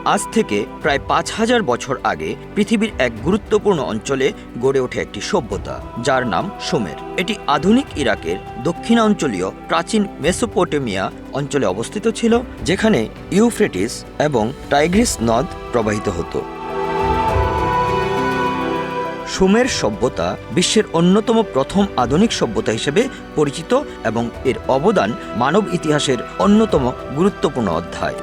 আজ থেকে প্রায় ৫,০০০ বছর আগে পৃথিবীর এক গুরুত্বপূর্ণ অঞ্চলে গড়ে ওঠে একটি সভ্যতা, যার নাম সুমের। এটি আধুনিক ইরাকের দক্ষিণাঞ্চলীয় প্রাচীন মেসোপটেমিয়া অঞ্চলে অবস্থিত ছিল, যেখানে ইউফ্রেটিস এবং টাইগ্রিস নদ প্রবাহিত হতো। সুমের সভ্যতা বিশ্বের অন্যতম প্রথম আধুনিক সভ্যতা হিসেবে পরিচিত এবং এর অবদান মানব ইতিহাসের অন্যতম গুরুত্বপূর্ণ অধ্যায়।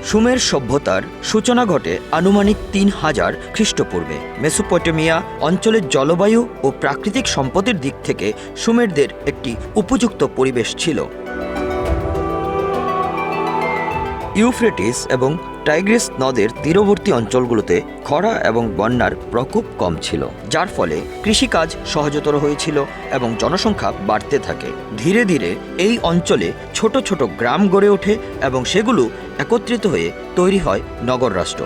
সুমের সভ্যতার সূচনা ঘটে আনুমানিক ৩,০০০ খ্রিস্টপূর্বে। মেসোপটেমিয়া অঞ্চলের জলবায়ু ও প্রাকৃতিক সম্পদের দিক থেকে সুমেরদের একটি উপযুক্ত পরিবেশ ছিল। ইউফ্রেটিস এবং টাইগ্রিস নদের তীরবর্তী অঞ্চলগুলোতে খরা এবং বন্যার প্রকোপ কম ছিল, যার ফলে কৃষিকাজ সহজতর হয়েছিল এবং জনসংখ্যা বাড়তে থাকে। ধীরে ধীরে এই অঞ্চলে ছোট ছোট গ্রাম গড়ে ওঠে এবং সেগুলো একত্রিত হয়ে তৈরি হয় নগর রাষ্ট্র।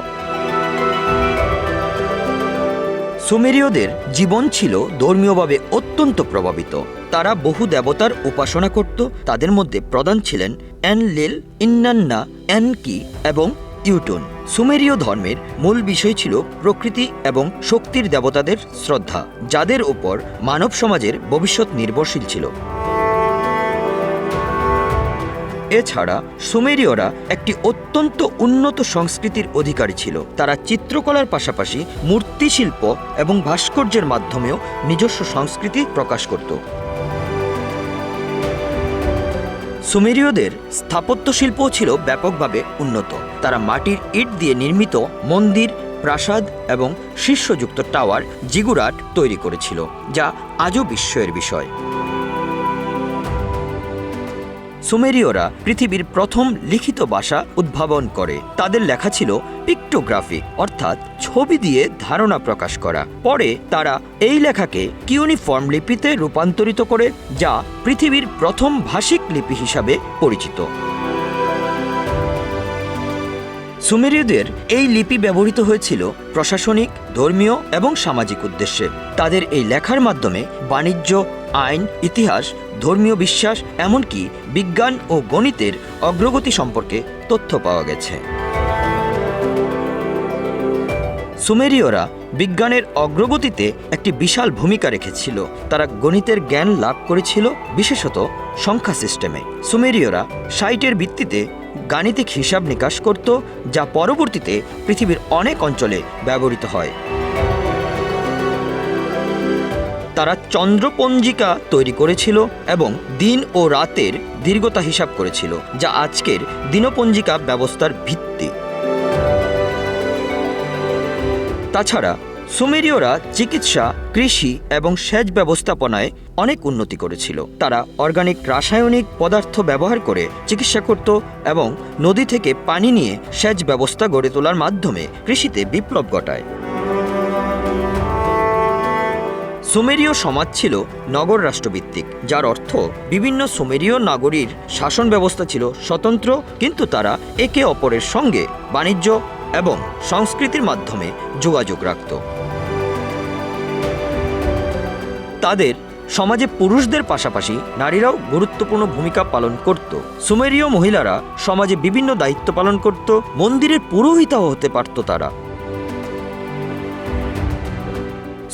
সুমেরীয়দের জীবন ছিল ধর্মীয়ভাবে অত্যন্ত প্রভাবিত। তারা বহু দেবতার উপাসনা করত। তাদের মধ্যে প্রধান ছিলেন এনলিল, ইন্নান্না, এনকি এবং ইউটুন। সুমেরীয় ধর্মের মূল বিষয় ছিল প্রকৃতি এবং শক্তির দেবতাদের শ্রদ্ধা, যাদের উপর মানব সমাজের ভবিষ্যৎ নির্ভরশীল ছিল। এছাড়া সুমেরীয়রা একটি অত্যন্ত উন্নত সংস্কৃতির অধিকারী ছিল। তারা চিত্রকলার পাশাপাশি মূর্তিশিল্প এবং ভাস্কর্যের মাধ্যমেও নিজস্ব সংস্কৃতি প্রকাশ করত। সুমেরীয়দের স্থাপত্য শিল্পও ছিল ব্যাপকভাবে উন্নত। তারা মাটির ইট দিয়ে নির্মিত মন্দির, প্রাসাদ এবং শীর্ষযুক্ত টাওয়ার, জিগুরাট তৈরি করেছিল, যা আজও বিস্ময়ের বিষয়। সুমেরীয়রা পৃথিবীর প্রথম লিখিত ভাষা উদ্ভাবন করে। তাদের লেখা ছিল পিক্টোগ্রাফি, অর্থাৎ ছবি দিয়ে ধারণা প্রকাশ করা। পরে তারা এই লেখাকে কিউনিফর্ম লিপিতে রূপান্তরিত করে, যা পৃথিবীর প্রথম ভাষিক লিপি হিসাবে পরিচিত। সুমেরীয়দের এই লিপি ব্যবহৃত হয়েছিল প্রশাসনিক, ধর্মীয় এবং সামাজিক উদ্দেশ্যে। তাদের এই লেখার মাধ্যমে বাণিজ্য, আইন, ইতিহাস, ধর্মীয় বিশ্বাস, এমনকি বিজ্ঞান ও গণিতের অগ্রগতি সম্পর্কে তথ্য পাওয়া গেছে। সুমেরীয়রা বিজ্ঞানের অগ্রগতিতে একটি বিশাল ভূমিকা রেখেছিল। তারা গণিতের জ্ঞান লাভ করেছিল, বিশেষত সংখ্যা সিস্টেমে। সুমেরীয়রা সাইটের ভিত্তিতে গাণিতিক হিসাব নিকাশ করত, যা পরবর্তীতে পৃথিবীর অনেক অঞ্চলে ব্যবহৃত হয়। তারা চন্দ্রপঞ্জিকা তৈরি করেছিল এবং দিন ও রাতের দীর্ঘতা হিসাব করেছিল, যা আজকের দিনপঞ্জিকা ব্যবস্থার ভিত্তি। তাছাড়া সুমেরীয়রা চিকিৎসা, কৃষি এবং সেচ ব্যবস্থাপনায় অনেক উন্নতি করেছিল। তারা অর্গানিক রাসায়নিক পদার্থ ব্যবহার করে চিকিৎসা করত এবং নদী থেকে পানি নিয়ে সেচ ব্যবস্থা গড়ে তোলার মাধ্যমে কৃষিতে বিপ্লব ঘটায়। সুমেরীয় সমাজ ছিল নগর রাষ্ট্রভিত্তিক, যার অর্থ বিভিন্ন সুমেরীয় নগরীর শাসন ব্যবস্থা ছিল স্বতন্ত্র, কিন্তু তারা একে অপরের সঙ্গে বাণিজ্য এবং সংস্কৃতির মাধ্যমে যোগাযোগ রাখত। তাদের সমাজে পুরুষদের পাশাপাশি নারীরাও গুরুত্বপূর্ণ ভূমিকা পালন করত। সুমেরীয় মহিলারা সমাজে বিভিন্ন দায়িত্ব পালন করত। মন্দিরের পুরোহিতও হতে পারত তারা।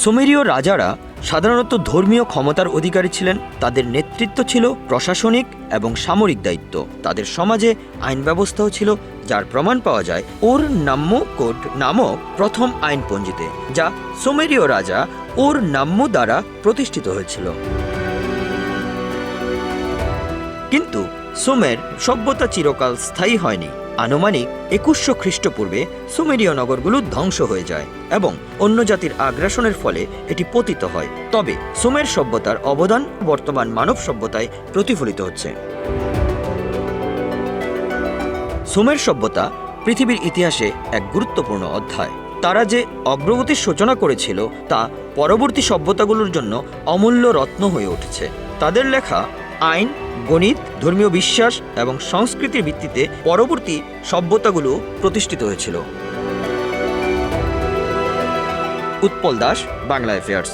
সুমেরীয় রাজারা সাধারণত ধর্মীয় ক্ষমতার অধিকারী ছিলেন। তাদের নেতৃত্ব ছিল প্রশাসনিক এবং সামরিক দায়িত্ব। তাদের সমাজে আইন ব্যবস্থাও ছিল, যার প্রমাণ পাওয়া যায় ওর নাম্য কোড নামক প্রথম আইনপঞ্জিতে, যা সুমেরীয় রাজা ওর নাম্য দ্বারা প্রতিষ্ঠিত হয়েছিল। কিন্তু সুমের সভ্যতা চিরকাল স্থায়ী হয়নি। আনুমানিক ২১০০ খ্রিস্টপূর্বে সুমেরীয় নগরগুলো ধ্বংস হয়ে যায় এবং অন্য জাতির আগ্রাসনের ফলে এটি পতিত হয়। তবে সুমের সভ্যতার অবদান বর্তমান মানব সভ্যতায় প্রতিফলিত হচ্ছে। সুমের সভ্যতা পৃথিবীর ইতিহাসে এক গুরুত্বপূর্ণ অধ্যায়। তারা যে অগ্রগতির সূচনা করেছিল তা পরবর্তী সভ্যতাগুলোর জন্য অমূল্য রত্ন হয়ে উঠেছে। তাদের লেখা আইন, গণিত, ধর্মীয় বিশ্বাস এবং সংস্কৃতির ভিত্তিতে পরবর্তী সভ্যতাগুলো প্রতিষ্ঠিত হয়েছিল। উৎপল দাস, বাংলা অ্যাফেয়ার্স।